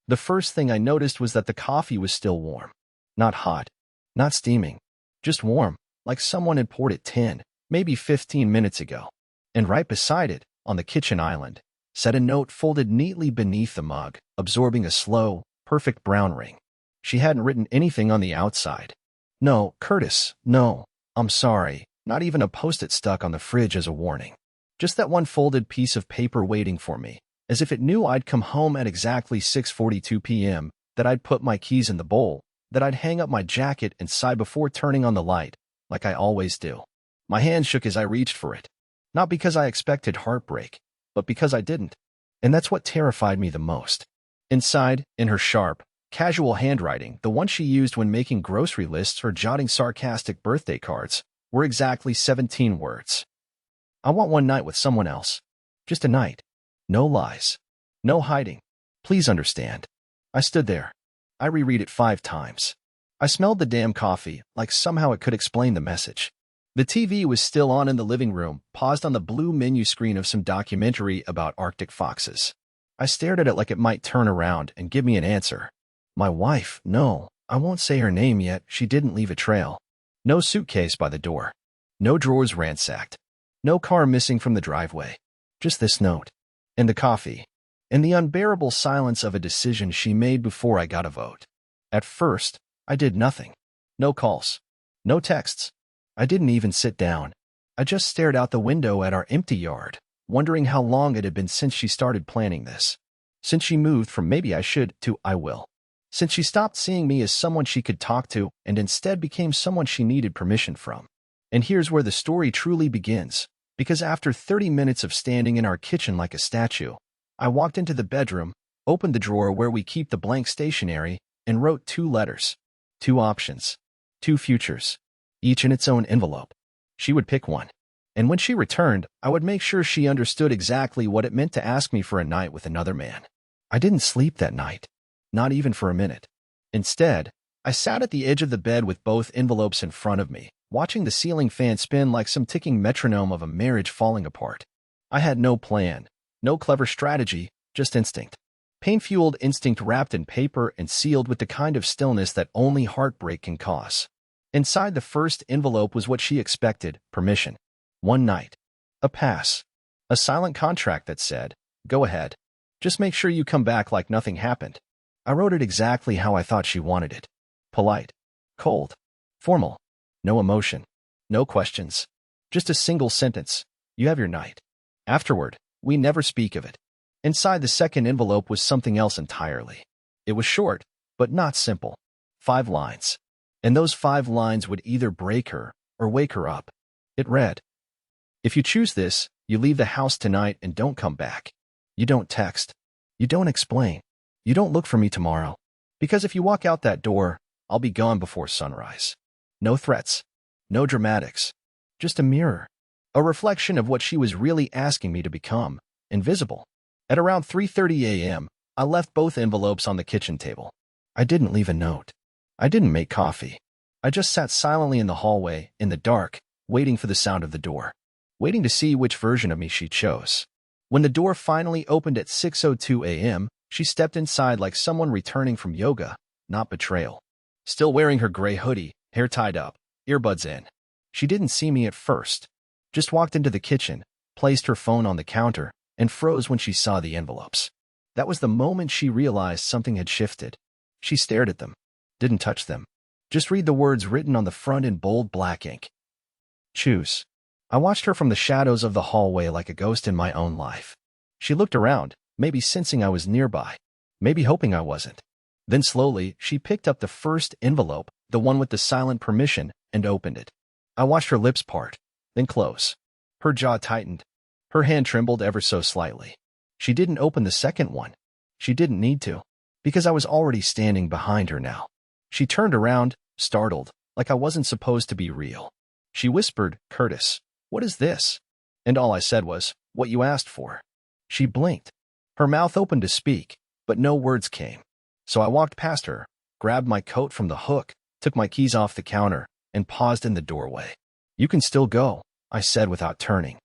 The first thing I noticed was that the coffee was still warm. Not hot, not steaming, just warm, like someone had poured it 10, maybe 15 minutes ago. And right beside it, on the kitchen island, sat a note folded neatly beneath the mug, absorbing a slow, perfect brown ring. She hadn't written anything on the outside. No, Curtis, no, I'm sorry, not even a post-it stuck on the fridge as a warning. Just that one folded piece of paper waiting for me, as if it knew I'd come home at exactly 6:42 p.m., that I'd put my keys in the bowl, that I'd hang up my jacket and sigh before turning on the light, like I always do. My hand shook as I reached for it. Not because I expected heartbreak, but because I didn't. And that's what terrified me the most. Inside, in her sharp, casual handwriting, the one she used when making grocery lists or jotting sarcastic birthday cards, were exactly 17 words. I want one night with someone else. Just a night. No lies. No hiding. Please understand. I stood there. I reread it 5 times. I smelled the damn coffee, like somehow it could explain the message. The TV was still on in the living room, paused on the blue menu screen of some documentary about Arctic foxes. I stared at it like it might turn around and give me an answer. My wife, no, I won't say her name yet, she didn't leave a trail. No suitcase by the door. No drawers ransacked. No car missing from the driveway. Just this note. And the coffee. And the unbearable silence of a decision she made before I got a vote. At first, I did nothing. No calls. No texts. I didn't even sit down. I just stared out the window at our empty yard, wondering how long it had been since she started planning this. Since she moved from maybe I should to I will. Since she stopped seeing me as someone she could talk to and instead became someone she needed permission from. And here's where the story truly begins, because after 30 minutes of standing in our kitchen like a statue, I walked into the bedroom, opened the drawer where we keep the blank stationery, and wrote 2 letters. 2 options. 2 futures. Each in its own envelope. She would pick one. And when she returned, I would make sure she understood exactly what it meant to ask me for a night with another man. I didn't sleep that night. Not even for a minute. Instead, I sat at the edge of the bed with both envelopes in front of me, watching the ceiling fan spin like some ticking metronome of a marriage falling apart. I had no plan, no clever strategy, just instinct. Pain-fueled instinct wrapped in paper and sealed with the kind of stillness that only heartbreak can cause. Inside the first envelope was what she expected, permission. One night. A pass. A silent contract that said, go ahead. Just make sure you come back like nothing happened. I wrote it exactly how I thought she wanted it. Polite. Cold. Formal. No emotion. No questions. Just a single sentence. You have your night. Afterward, we never speak of it. Inside the second envelope was something else entirely. It was short, but not simple. 5 lines. And those 5 lines would either break her or wake her up. It read, if you choose this, you leave the house tonight and don't come back. You don't text. You don't explain. You don't look for me tomorrow. Because if you walk out that door, I'll be gone before sunrise. No threats. No dramatics. Just a mirror. A reflection of what she was really asking me to become. Invisible. At around 3:30 a.m., I left both envelopes on the kitchen table. I didn't leave a note. I didn't make coffee. I just sat silently in the hallway, in the dark, waiting for the sound of the door. Waiting to see which version of me she chose. When the door finally opened at 6:02 a.m., she stepped inside like someone returning from yoga, not betrayal. Still wearing her gray hoodie, hair tied up, earbuds in. She didn't see me at first. Just walked into the kitchen, placed her phone on the counter, and froze when she saw the envelopes. That was the moment she realized something had shifted. She stared at them. Didn't touch them. Just read the words written on the front in bold black ink. Choose. I watched her from the shadows of the hallway like a ghost in my own life. She looked around, maybe sensing I was nearby, maybe hoping I wasn't. Then slowly, she picked up the first envelope, the one with the silent permission, and opened it. I watched her lips part, then close. Her jaw tightened. Her hand trembled ever so slightly. She didn't open the second one. She didn't need to, because I was already standing behind her now. She turned around, startled, like I wasn't supposed to be real. She whispered, Curtis, what is this? And all I said was, what you asked for. She blinked. Her mouth opened to speak, but no words came. So I walked past her, grabbed my coat from the hook, took my keys off the counter, and paused in the doorway. You can still go, I said without turning.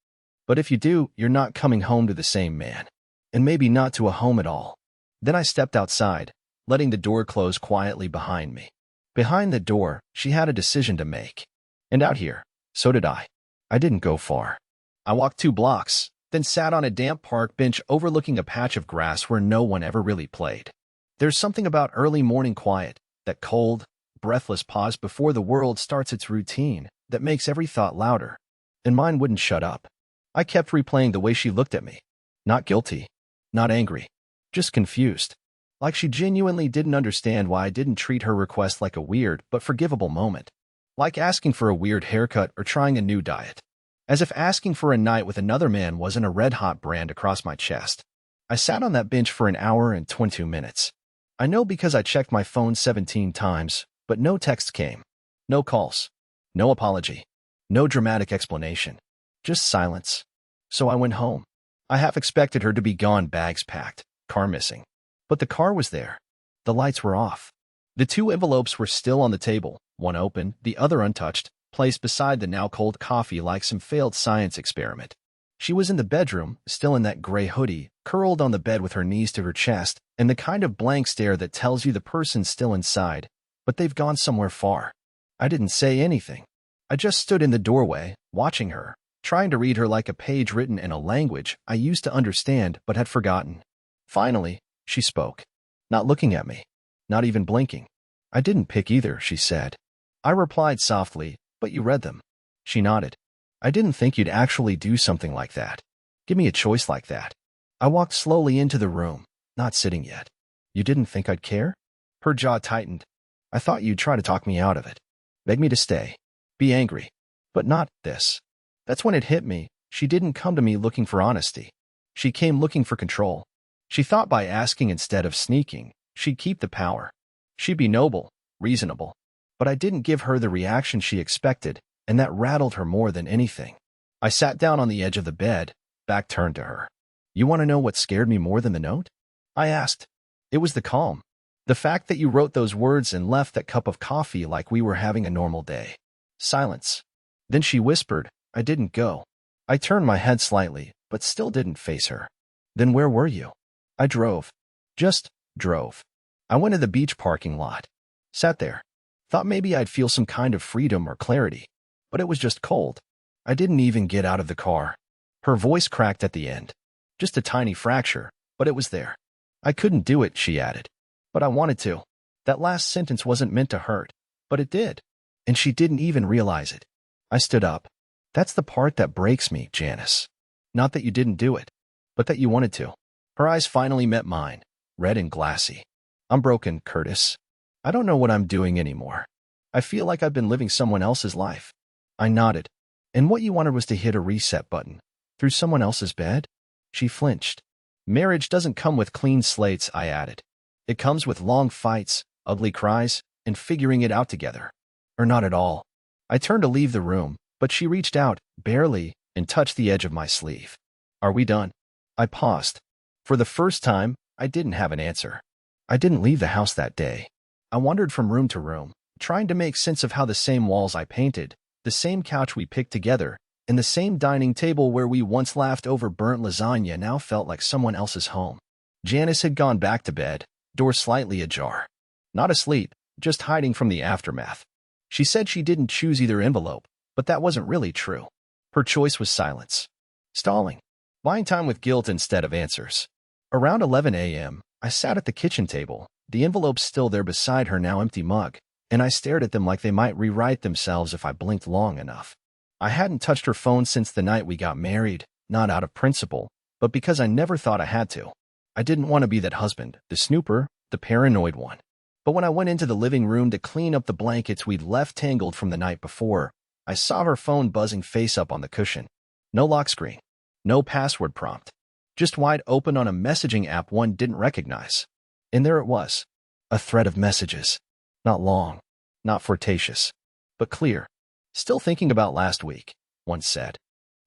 But if you do, you're not coming home to the same man. And maybe not to a home at all. Then I stepped outside, letting the door close quietly behind me. Behind the door, she had a decision to make. And out here, so did I. I didn't go far. I walked 2 blocks, then sat on a damp park bench overlooking a patch of grass where no one ever really played. There's something about early morning quiet, that cold, breathless pause before the world starts its routine, that makes every thought louder. And mine wouldn't shut up. I kept replaying the way she looked at me. Not guilty. Not angry. Just confused. Like she genuinely didn't understand why I didn't treat her request like a weird but forgivable moment. Like asking for a weird haircut or trying a new diet. As if asking for a night with another man wasn't a red-hot brand across my chest. I sat on that bench for an hour and 22 minutes. I know because I checked my phone 17 times, but no text came. No calls. No apology. No dramatic explanation. Just silence. So I went home. I half expected her to be gone, bags packed, car missing. But the car was there. The lights were off. The 2 envelopes were still on the table, one open, the other untouched, placed beside the now cold coffee like some failed science experiment. She was in the bedroom, still in that gray hoodie, curled on the bed with her knees to her chest, and the kind of blank stare that tells you the person's still inside, but they've gone somewhere far. I didn't say anything. I just stood in the doorway, watching her, trying to read her like a page written in a language I used to understand but had forgotten. Finally, she spoke. Not looking at me. Not even blinking. I didn't pick either, she said. I replied softly, but you read them. She nodded. I didn't think you'd actually do something like that. Give me a choice like that. I walked slowly into the room, not sitting yet. You didn't think I'd care? Her jaw tightened. I thought you'd try to talk me out of it. Beg me to stay. Be angry. But not this. That's when it hit me. She didn't come to me looking for honesty. She came looking for control. She thought by asking instead of sneaking, she'd keep the power. She'd be noble, reasonable. But I didn't give her the reaction she expected, and that rattled her more than anything. I sat down on the edge of the bed, back turned to her. You want to know what scared me more than the note? I asked. It was the calm. The fact that you wrote those words and left that cup of coffee like we were having a normal day. Silence. Then she whispered, I didn't go. I turned my head slightly, but still didn't face her. Then where were you? I drove. Just drove. I went to the beach parking lot. Sat there. Thought maybe I'd feel some kind of freedom or clarity. But it was just cold. I didn't even get out of the car. Her voice cracked at the end. Just a tiny fracture, but it was there. I couldn't do it, she added. But I wanted to. That last sentence wasn't meant to hurt, but it did. And she didn't even realize it. I stood up. That's the part that breaks me, Janice. Not that you didn't do it, but that you wanted to. Her eyes finally met mine, red and glassy. I'm broken, Curtis. I don't know what I'm doing anymore. I feel like I've been living someone else's life. I nodded. And what you wanted was to hit a reset button. Through someone else's bed? She flinched. Marriage doesn't come with clean slates, I added. It comes with long fights, ugly cries, and figuring it out together. Or not at all. I turned to leave the room, but she reached out, barely, and touched the edge of my sleeve. Are we done? I paused. For the first time, I didn't have an answer. I didn't leave the house that day. I wandered from room to room, trying to make sense of how the same walls I painted, the same couch we picked together, and the same dining table where we once laughed over burnt lasagna now felt like someone else's home. Janice had gone back to bed, door slightly ajar. Not asleep, just hiding from the aftermath. She said she didn't choose either envelope, but that wasn't really true. Her choice was silence. Stalling. Buying time with guilt instead of answers. Around 11 a.m., I sat at the kitchen table, the envelopes still there beside her now empty mug, and I stared at them like they might rewrite themselves if I blinked long enough. I hadn't touched her phone since the night we got married, not out of principle, but because I never thought I had to. I didn't want to be that husband, the snooper, the paranoid one. But when I went into the living room to clean up the blankets we'd left tangled from the night before, I saw her phone buzzing face up on the cushion. No lock screen. No password prompt. Just wide open on a messaging app one didn't recognize. And there it was. A thread of messages. Not long. Not flirtatious. But clear. Still thinking about last week, one said.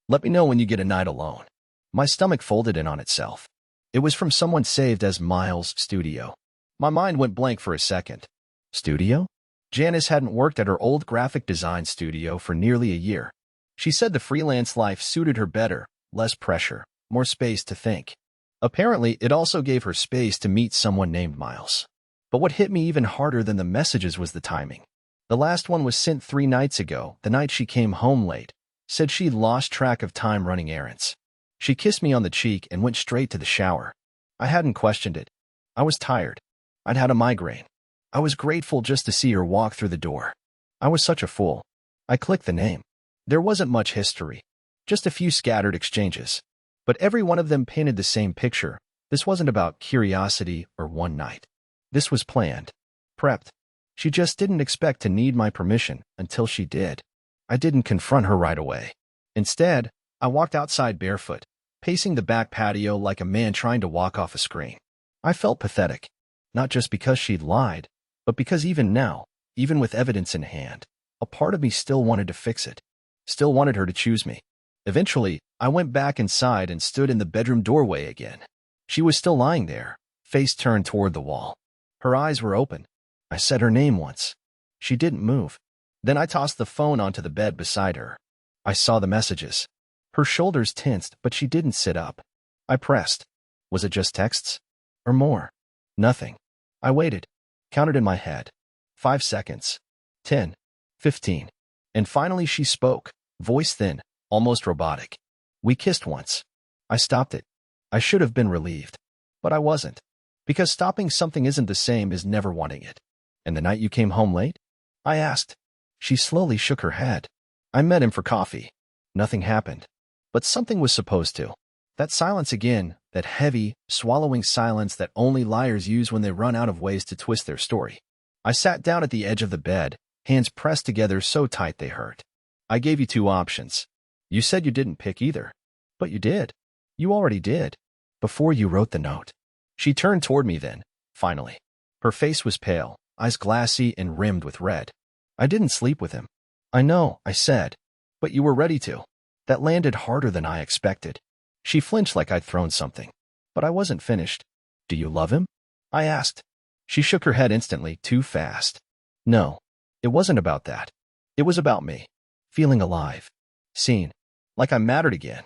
Let me know when you get a night alone. My stomach folded in on itself. It was from someone saved as Miles Studio. My mind went blank for a second. Studio? Janice hadn't worked at her old graphic design studio for nearly a year. She said the freelance life suited her better, less pressure, more space to think. Apparently, it also gave her space to meet someone named Miles. But what hit me even harder than the messages was the timing. The last one was sent 3 nights ago, the night she came home late, said she'd lost track of time running errands. She kissed me on the cheek and went straight to the shower. I hadn't questioned it. I was tired. I'd had a migraine. I was grateful just to see her walk through the door. I was such a fool. I clicked the name. There wasn't much history, just a few scattered exchanges. But every one of them painted the same picture. This wasn't about curiosity or one night. This was planned, prepped. She just didn't expect to need my permission until she did. I didn't confront her right away. Instead, I walked outside barefoot, pacing the back patio like a man trying to walk off a screen. I felt pathetic, not just because she'd lied, but because even now, even with evidence in hand, a part of me still wanted to fix it, still wanted her to choose me. Eventually, I went back inside and stood in the bedroom doorway again. She was still lying there, face turned toward the wall. Her eyes were open. I said her name once. She didn't move. Then I tossed the phone onto the bed beside her. I saw the messages. Her shoulders tensed, but she didn't sit up. I pressed. Was it just texts? Or more? Nothing. I waited, counted in my head. 5 seconds. 10. 15. And finally she spoke, voice thin, almost robotic. We kissed once. I stopped it. I should have been relieved. But I wasn't. Because stopping something isn't the same as never wanting it. And the night you came home late? I asked. She slowly shook her head. I met him for coffee. Nothing happened. But something was supposed to. That silence again, that heavy, swallowing silence that only liars use when they run out of ways to twist their story. I sat down at the edge of the bed, hands pressed together so tight they hurt. I gave you 2 options. You said you didn't pick either. But you did. You already did. Before you wrote the note. She turned toward me then, finally. Her face was pale, eyes glassy and rimmed with red. I didn't sleep with him. I know, I said. But you were ready to. That landed harder than I expected. She flinched like I'd thrown something. But I wasn't finished. Do you love him? I asked. She shook her head instantly, too fast. No, it wasn't about that. It was about me. Feeling alive. Seen. Like I mattered again.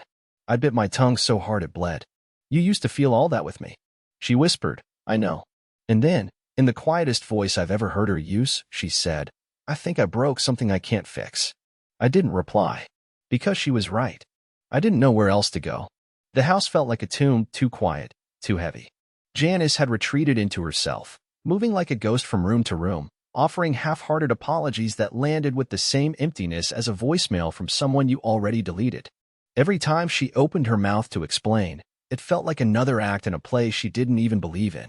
I bit my tongue so hard it bled. You used to feel all that with me. She whispered, I know. And then, in the quietest voice I've ever heard her use, she said, I think I broke something I can't fix. I didn't reply. Because she was right. I didn't know where else to go. The house felt like a tomb, too quiet, too heavy. Janice had retreated into herself, moving like a ghost from room to room, offering half-hearted apologies that landed with the same emptiness as a voicemail from someone you already deleted. Every time she opened her mouth to explain, it felt like another act in a play she didn't even believe in.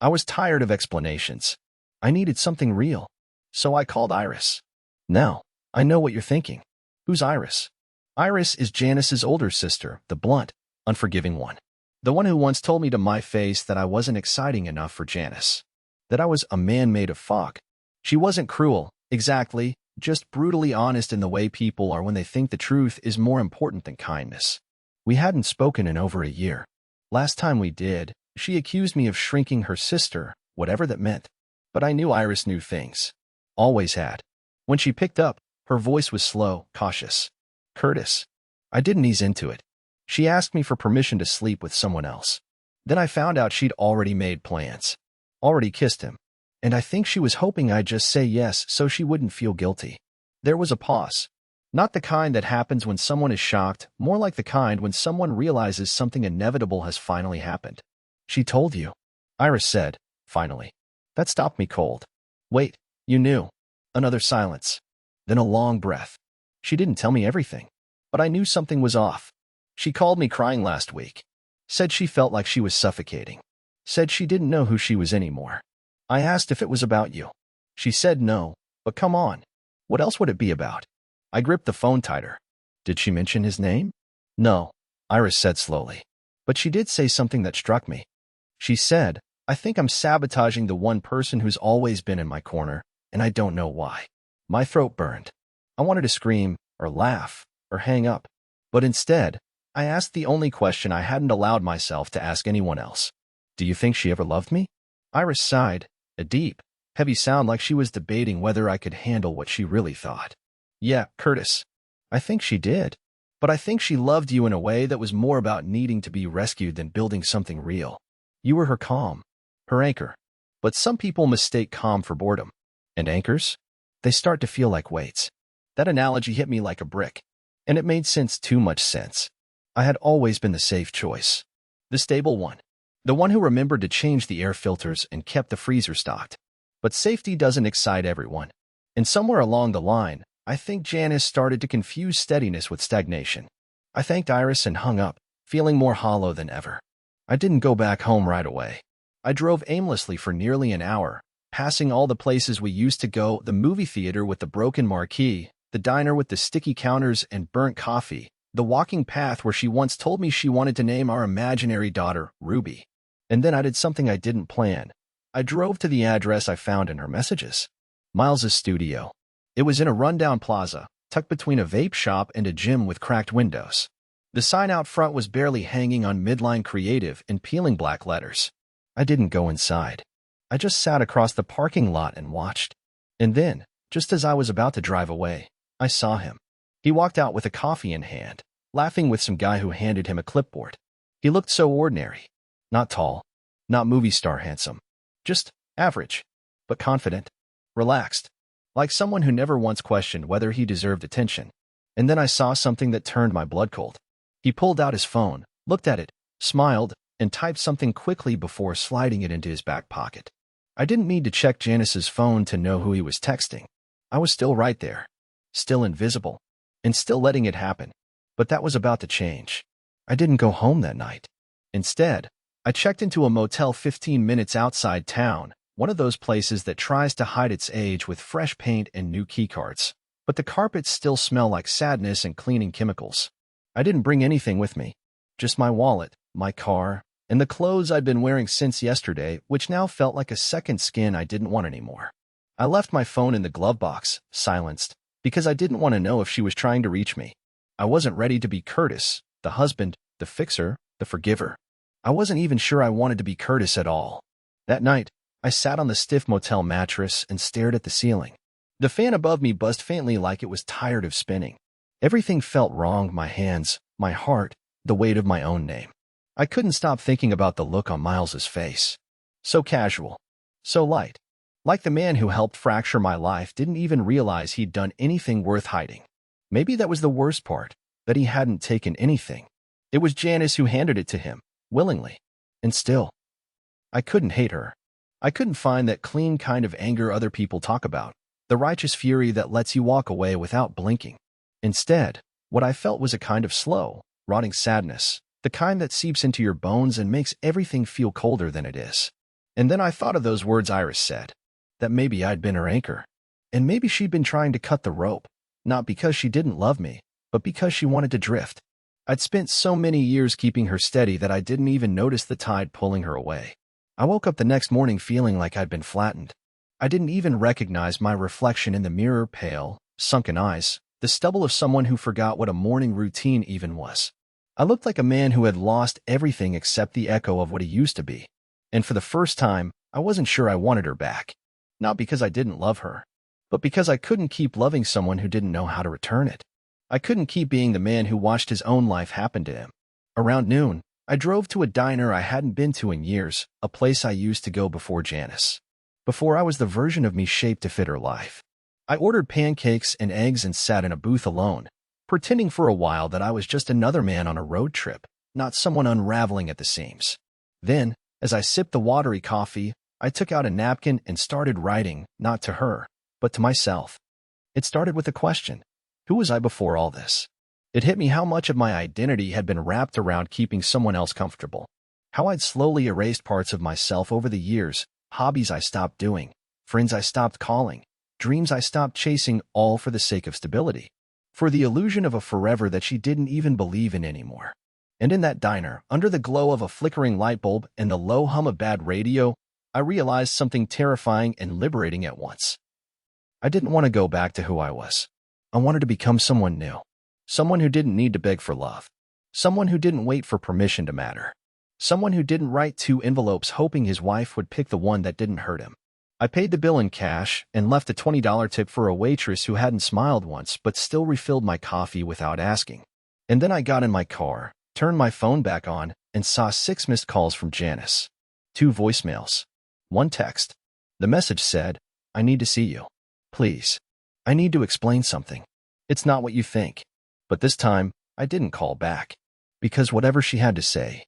I was tired of explanations. I needed something real. So I called Iris. Now, I know what you're thinking. Who's Iris? Iris is Janice's older sister, the blunt, unforgiving one. The one who once told me to my face that I wasn't exciting enough for Janice. That I was a man made of fog. She wasn't cruel, exactly, just brutally honest in the way people are when they think the truth is more important than kindness. We hadn't spoken in over a year. Last time we did, she accused me of shrinking her sister, whatever that meant. But I knew Iris knew things. Always had. When she picked up, her voice was slow, cautious. Curtis. I didn't ease into it. She asked me for permission to sleep with someone else. Then I found out she'd already made plans. Already kissed him. And I think she was hoping I'd just say yes so she wouldn't feel guilty. There was a pause. Not the kind that happens when someone is shocked, more like the kind when someone realizes something inevitable has finally happened. She told you. Iris said, finally. That stopped me cold. Wait, you knew. Another silence. Then a long breath. She didn't tell me everything. But I knew something was off. She called me crying last week. Said she felt like she was suffocating. Said she didn't know who she was anymore. I asked if it was about you. She said no, but come on. What else would it be about? I gripped the phone tighter. Did she mention his name? No, Iris said slowly. But she did say something that struck me. She said, I think I'm sabotaging the one person who's always been in my corner, and I don't know why. My throat burned. I wanted to scream, or laugh, or hang up. But instead, I asked the only question I hadn't allowed myself to ask anyone else. Do you think she ever loved me? Iris sighed, a deep, heavy sound like she was debating whether I could handle what she really thought. Yeah, Curtis. I think she did. But I think she loved you in a way that was more about needing to be rescued than building something real. You were her calm, her anchor. But some people mistake calm for boredom. And anchors? They start to feel like weights. That analogy hit me like a brick. And it made too much sense. I had always been the safe choice. The stable one. The one who remembered to change the air filters and kept the freezer stocked. But safety doesn't excite everyone. And somewhere along the line, I think Janice started to confuse steadiness with stagnation. I thanked Iris and hung up, feeling more hollow than ever. I didn't go back home right away. I drove aimlessly for nearly an hour, passing all the places we used to go, the movie theater with the broken marquee, the diner with the sticky counters and burnt coffee, the walking path where she once told me she wanted to name our imaginary daughter, Ruby. And then I did something I didn't plan. I drove to the address I found in her messages. Miles's studio. It was in a rundown plaza, tucked between a vape shop and a gym with cracked windows. The sign out front was barely hanging on midline creative in peeling black letters. I didn't go inside. I just sat across the parking lot and watched. And then, just as I was about to drive away, I saw him. He walked out with a coffee in hand, laughing with some guy who handed him a clipboard. He looked so ordinary. Not tall, not movie star handsome. Just average, but confident, relaxed, like someone who never once questioned whether he deserved attention. And then I saw something that turned my blood cold. He pulled out his phone, looked at it, smiled, and typed something quickly before sliding it into his back pocket. I didn't need to check Janice's phone to know who he was texting. I was still right there, still invisible, and still letting it happen. But that was about to change. I didn't go home that night. Instead, I checked into a motel 15 minutes outside town, one of those places that tries to hide its age with fresh paint and new keycards. But the carpets still smell like sadness and cleaning chemicals. I didn't bring anything with me. Just my wallet, my car, and the clothes I'd been wearing since yesterday, which now felt like a second skin I didn't want anymore. I left my phone in the glove box, silenced, because I didn't want to know if she was trying to reach me. I wasn't ready to be Curtis, the husband, the fixer, the forgiver. I wasn't even sure I wanted to be Curtis at all. That night, I sat on the stiff motel mattress and stared at the ceiling. The fan above me buzzed faintly like it was tired of spinning. Everything felt wrong, my hands, my heart, the weight of my own name. I couldn't stop thinking about the look on Miles's face. So casual, so light. Like the man who helped fracture my life didn't even realize he'd done anything worth hiding. Maybe that was the worst part, that he hadn't taken anything. It was Janice who handed it to him, willingly. And still, I couldn't hate her. I couldn't find that clean kind of anger other people talk about, the righteous fury that lets you walk away without blinking. Instead, what I felt was a kind of slow, rotting sadness, the kind that seeps into your bones and makes everything feel colder than it is. And then I thought of those words Iris said, that maybe I'd been her anchor. And maybe she'd been trying to cut the rope, not because she didn't love me, but because she wanted to drift. I'd spent so many years keeping her steady that I didn't even notice the tide pulling her away. I woke up the next morning feeling like I'd been flattened. I didn't even recognize my reflection in the mirror, pale, sunken eyes, the stubble of someone who forgot what a morning routine even was. I looked like a man who had lost everything except the echo of what he used to be. And for the first time, I wasn't sure I wanted her back. Not because I didn't love her, but because I couldn't keep loving someone who didn't know how to return it. I couldn't keep being the man who watched his own life happen to him. Around noon, I drove to a diner I hadn't been to in years, a place I used to go before Janice. Before I was the version of me shaped to fit her life. I ordered pancakes and eggs and sat in a booth alone, pretending for a while that I was just another man on a road trip, not someone unraveling at the seams. Then, as I sipped the watery coffee, I took out a napkin and started writing, not to her, but to myself. It started with a question. Who was I before all this? It hit me how much of my identity had been wrapped around keeping someone else comfortable. How I'd slowly erased parts of myself over the years, hobbies I stopped doing, friends I stopped calling, dreams I stopped chasing, all for the sake of stability. For the illusion of a forever that she didn't even believe in anymore. And in that diner, under the glow of a flickering light bulb and the low hum of bad radio, I realized something terrifying and liberating at once. I didn't want to go back to who I was. I wanted to become someone new. Someone who didn't need to beg for love. Someone who didn't wait for permission to matter. Someone who didn't write 2 envelopes hoping his wife would pick the one that didn't hurt him. I paid the bill in cash and left a $20 tip for a waitress who hadn't smiled once but still refilled my coffee without asking. And then I got in my car, turned my phone back on, and saw 6 missed calls from Janice. 2 voicemails. 1 text. The message said, "I need to see you. Please. I need to explain something. It's not what you think." But this time, I didn't call back. Because whatever she had to say,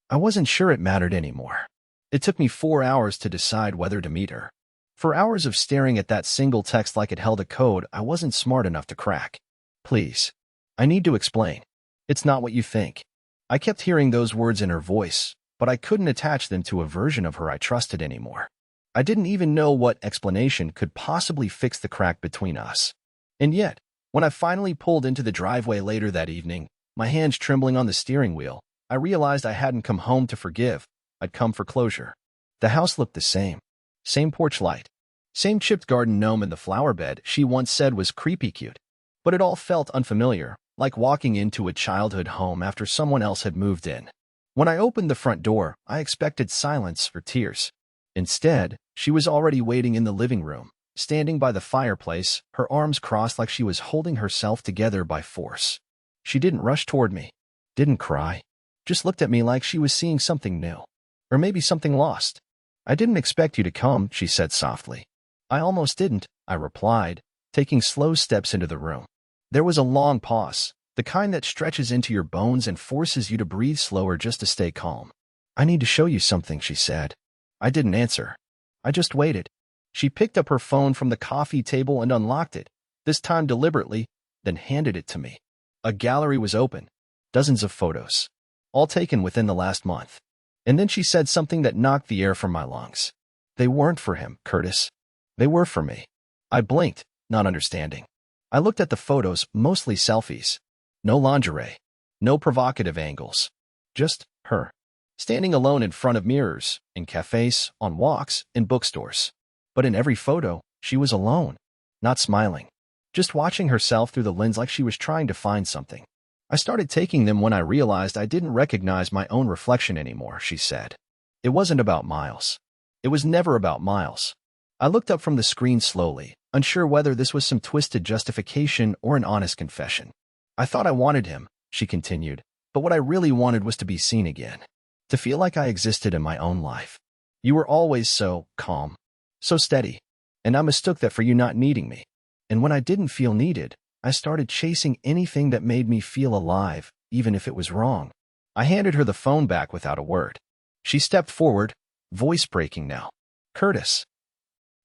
I wasn't sure it mattered anymore. It took me 4 hours to decide whether to meet her. 4 hours of staring at that single text like it held a code I wasn't smart enough to crack. Please. I need to explain. It's not what you think. I kept hearing those words in her voice, but I couldn't attach them to a version of her I trusted anymore. I didn't even know what explanation could possibly fix the crack between us. And yet, when I finally pulled into the driveway later that evening, my hands trembling on the steering wheel, I realized I hadn't come home to forgive. I'd come for closure. The house looked the same. Same porch light. Same chipped garden gnome in the flower bed she once said was creepy cute. But it all felt unfamiliar, like walking into a childhood home after someone else had moved in. When I opened the front door, I expected silence or tears. Instead, she was already waiting in the living room, standing by the fireplace, her arms crossed like she was holding herself together by force. She didn't rush toward me, didn't cry, just looked at me like she was seeing something new. Or maybe something lost. "I didn't expect you to come," she said softly. "I almost didn't," I replied, taking slow steps into the room. There was a long pause, the kind that stretches into your bones and forces you to breathe slower just to stay calm. "I need to show you something," she said. I didn't answer. I just waited. She picked up her phone from the coffee table and unlocked it, this time deliberately, then handed it to me. A gallery was open. Dozens of photos. All taken within the last month. And then she said something that knocked the air from my lungs. "They weren't for him, Curtis. They were for me." I blinked, not understanding. I looked at the photos, mostly selfies. No lingerie. No provocative angles. Just her. Standing alone in front of mirrors, in cafes, on walks, in bookstores. But in every photo, she was alone. Not smiling. Just watching herself through the lens like she was trying to find something. "I started taking them when I realized I didn't recognize my own reflection anymore," she said. It wasn't about Miles. It was never about Miles. I looked up from the screen slowly, unsure whether this was some twisted justification or an honest confession. "I thought I wanted him," she continued, "but what I really wanted was to be seen again. To feel like I existed in my own life. You were always so calm, so steady, and I mistook that for you not needing me. And when I didn't feel needed, I started chasing anything that made me feel alive, even if it was wrong." I handed her the phone back without a word. She stepped forward, voice breaking now. "Curtis,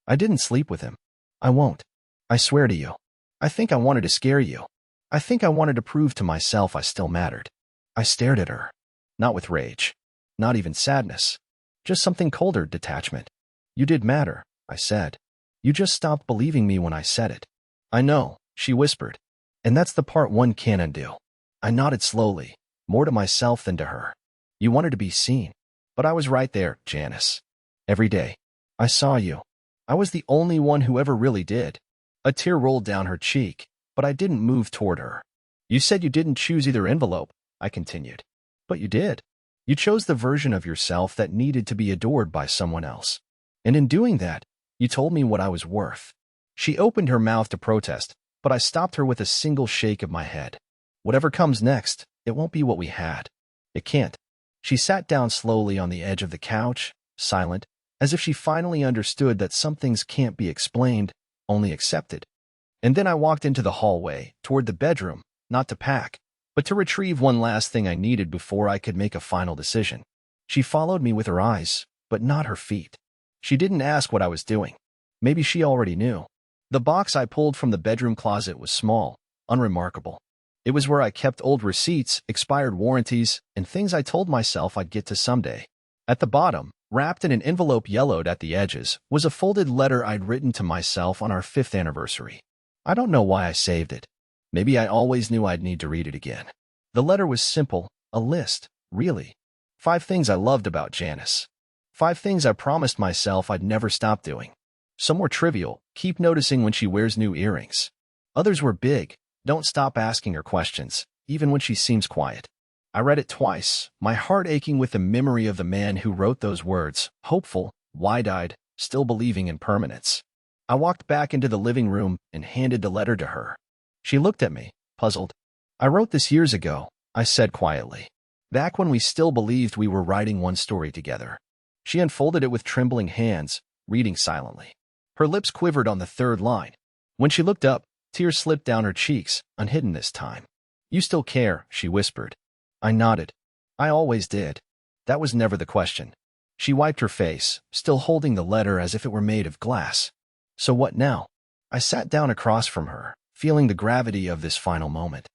I didn't sleep with him. I won't. I swear to you. I think I wanted to scare you. I think I wanted to prove to myself I still mattered." I stared at her. Not with rage. Not even sadness. Just something colder, detachment. "You did matter," I said. "You just stopped believing me when I said it." "I know," she whispered. "And that's the part one can't undo." I nodded slowly, more to myself than to her. "You wanted to be seen. But I was right there, Janice. Every day. I saw you. I was the only one who ever really did." A tear rolled down her cheek, but I didn't move toward her. "You said you didn't choose either envelope," I continued. "But you did. You chose the version of yourself that needed to be adored by someone else. And in doing that, you told me what I was worth." She opened her mouth to protest, but I stopped her with a single shake of my head. "Whatever comes next, it won't be what we had. It can't." She sat down slowly on the edge of the couch, silent, as if she finally understood that some things can't be explained, only accepted. And then I walked into the hallway, toward the bedroom, not to pack, but to retrieve one last thing I needed before I could make a final decision. She followed me with her eyes, but not her feet. She didn't ask what I was doing. Maybe she already knew. The box I pulled from the bedroom closet was small, unremarkable. It was where I kept old receipts, expired warranties, and things I told myself I'd get to someday. At the bottom, wrapped in an envelope yellowed at the edges, was a folded letter I'd written to myself on our 5th anniversary. I don't know why I saved it. Maybe I always knew I'd need to read it again. The letter was simple, a list, really. 5 things I loved about Janice. 5 things I promised myself I'd never stop doing. Some were trivial, keep noticing when she wears new earrings. Others were big, don't stop asking her questions, even when she seems quiet. I read it twice, my heart aching with the memory of the man who wrote those words, hopeful, wide-eyed, still believing in permanence. I walked back into the living room and handed the letter to her. She looked at me, puzzled. I wrote this years ago, I said quietly. Back when we still believed we were writing one story together. She unfolded it with trembling hands, reading silently. Her lips quivered on the third line. When she looked up, tears slipped down her cheeks, unhidden this time. You still care, she whispered. I nodded. I always did. That was never the question. She wiped her face, still holding the letter as if it were made of glass. So what now? I sat down across from her, feeling the gravity of this final moment.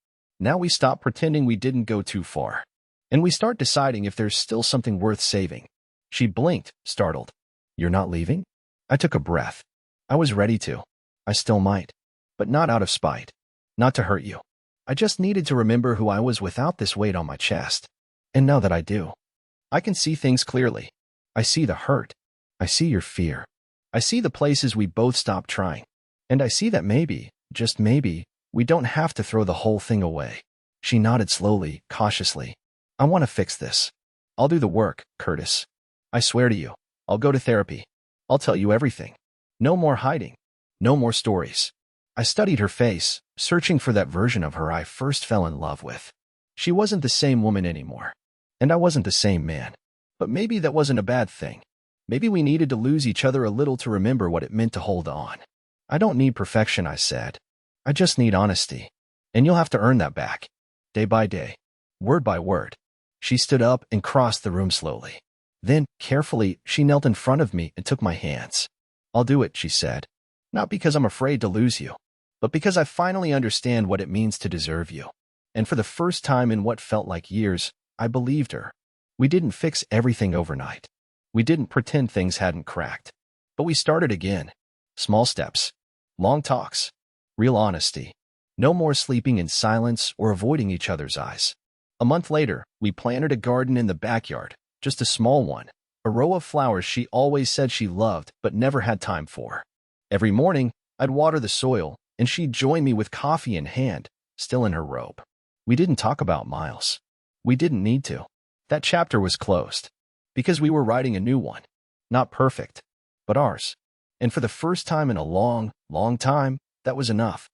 Now we stop pretending we didn't go too far. And we start deciding if there's still something worth saving. She blinked, startled. You're not leaving? I took a breath. I was ready to. I still might. But not out of spite. Not to hurt you. I just needed to remember who I was without this weight on my chest. And now that I do, I can see things clearly. I see the hurt. I see your fear. I see the places we both stopped trying. And I see that maybe, just maybe, we don't have to throw the whole thing away. She nodded slowly, cautiously. I want to fix this. I'll do the work, Curtis. I swear to you, I'll go to therapy. I'll tell you everything. No more hiding. No more stories. I studied her face, searching for that version of her I first fell in love with. She wasn't the same woman anymore. And I wasn't the same man. But maybe that wasn't a bad thing. Maybe we needed to lose each other a little to remember what it meant to hold on. I don't need perfection, I said. I just need honesty. And you'll have to earn that back. Day by day. Word by word. She stood up and crossed the room slowly. Then, carefully, she knelt in front of me and took my hands. I'll do it, she said. Not because I'm afraid to lose you, but because I finally understand what it means to deserve you. And for the first time in what felt like years, I believed her. We didn't fix everything overnight. We didn't pretend things hadn't cracked. But we started again. Small steps. Long talks. Real honesty. No more sleeping in silence or avoiding each other's eyes. A month later, we planted a garden in the backyard, just a small one, a row of flowers she always said she loved but never had time for. Every morning, I'd water the soil, and she'd join me with coffee in hand, still in her robe. We didn't talk about Miles. We didn't need to. That chapter was closed. Because we were writing a new one. Not perfect, but ours. And for the first time in a long, long time, that was enough.